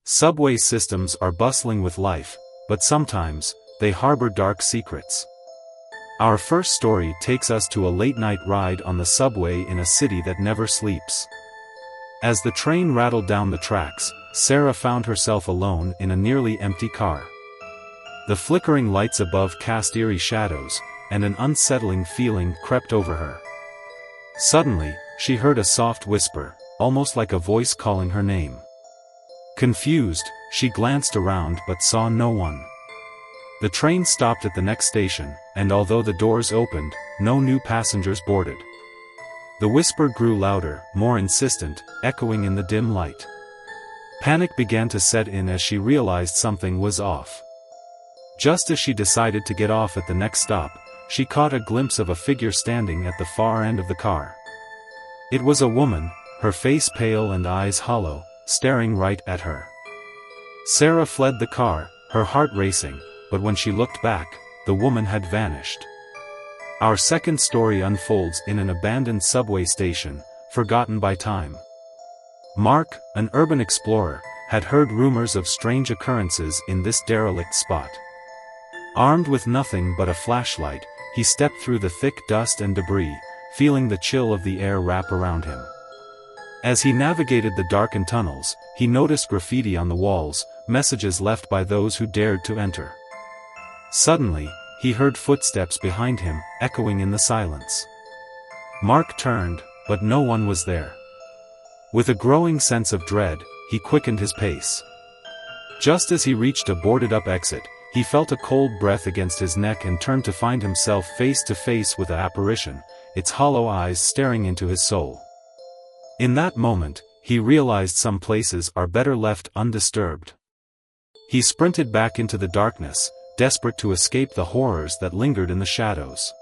Subway systems are bustling with life, but sometimes, they harbor dark secrets. Our first story takes us to a late-night ride on the subway in a city that never sleeps. As the train rattled down the tracks, Sarah found herself alone in a nearly empty car. The flickering lights above cast eerie shadows, and an unsettling feeling crept over her. Suddenly, she heard a soft whisper, almost like a voice calling her name. Confused, she glanced around but saw no one. The train stopped at the next station, and although the doors opened, no new passengers boarded. The whisper grew louder, more insistent, echoing in the dim light. Panic began to set in as she realized something was off. Just as she decided to get off at the next stop, she caught a glimpse of a figure standing at the far end of the car. It was a woman, her face pale and eyes hollow, staring right at her. Sarah fled the car, her heart racing, but when she looked back, the woman had vanished. Our second story unfolds in an abandoned subway station, forgotten by time. Mark, an urban explorer, had heard rumors of strange occurrences in this derelict spot. Armed with nothing but a flashlight, he stepped through the thick dust and debris, feeling the chill of the air wrap around him. As he navigated the darkened tunnels, he noticed graffiti on the walls, messages left by those who dared to enter. Suddenly, he heard footsteps behind him, echoing in the silence. Mark turned, but no one was there. With a growing sense of dread, he quickened his pace. Just as he reached a boarded-up exit, he felt a cold breath against his neck and turned to find himself face to face with an apparition, its hollow eyes staring into his soul. In that moment, he realized some places are better left undisturbed. He sprinted back into the darkness, desperate to escape the horrors that lingered in the shadows.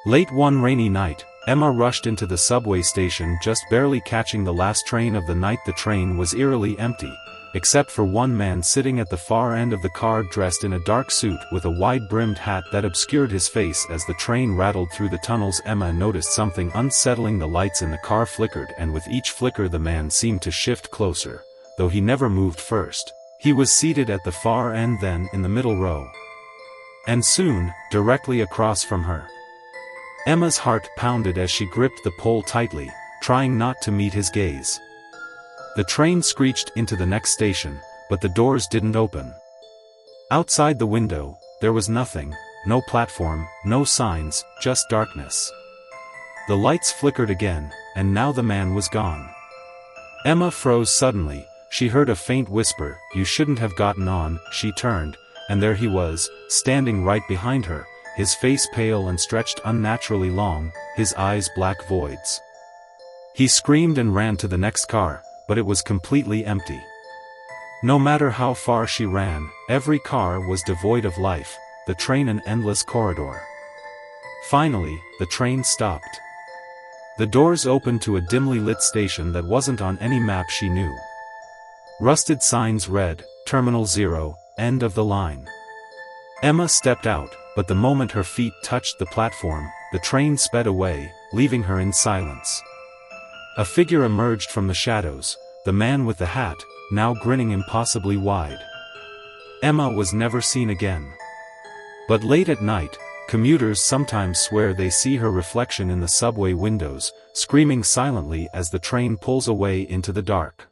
Late one rainy night, Emma rushed into the subway station, just barely catching the last train of the night. The train was eerily empty, except for one man sitting at the far end of the car dressed in a dark suit with a wide-brimmed hat that obscured his face. As the train rattled through the tunnels, Emma noticed something unsettling. The lights in the car flickered, and with each flicker the man seemed to shift closer, though he never moved first. He was seated at the far end, then in the middle row. And soon, directly across from her. Emma's heart pounded as she gripped the pole tightly, trying not to meet his gaze. The train screeched into the next station, but the doors didn't open. Outside the window, there was nothing, no platform, no signs, just darkness. The lights flickered again, and now the man was gone. Emma froze suddenly. She heard a faint whisper, "You shouldn't have gotten on." She turned, and there he was, standing right behind her, his face pale and stretched unnaturally long, his eyes black voids. He screamed and ran to the next car, but it was completely empty. No matter how far she ran, every car was devoid of life, the train an endless corridor. Finally, the train stopped. The doors opened to a dimly lit station that wasn't on any map she knew. Rusted signs read, "Terminal 0, end of the line." Emma stepped out, but the moment her feet touched the platform, the train sped away, leaving her in silence. A figure emerged from the shadows, the man with the hat, now grinning impossibly wide. Emma was never seen again. But late at night, commuters sometimes swear they see her reflection in the subway windows, screaming silently as the train pulls away into the dark.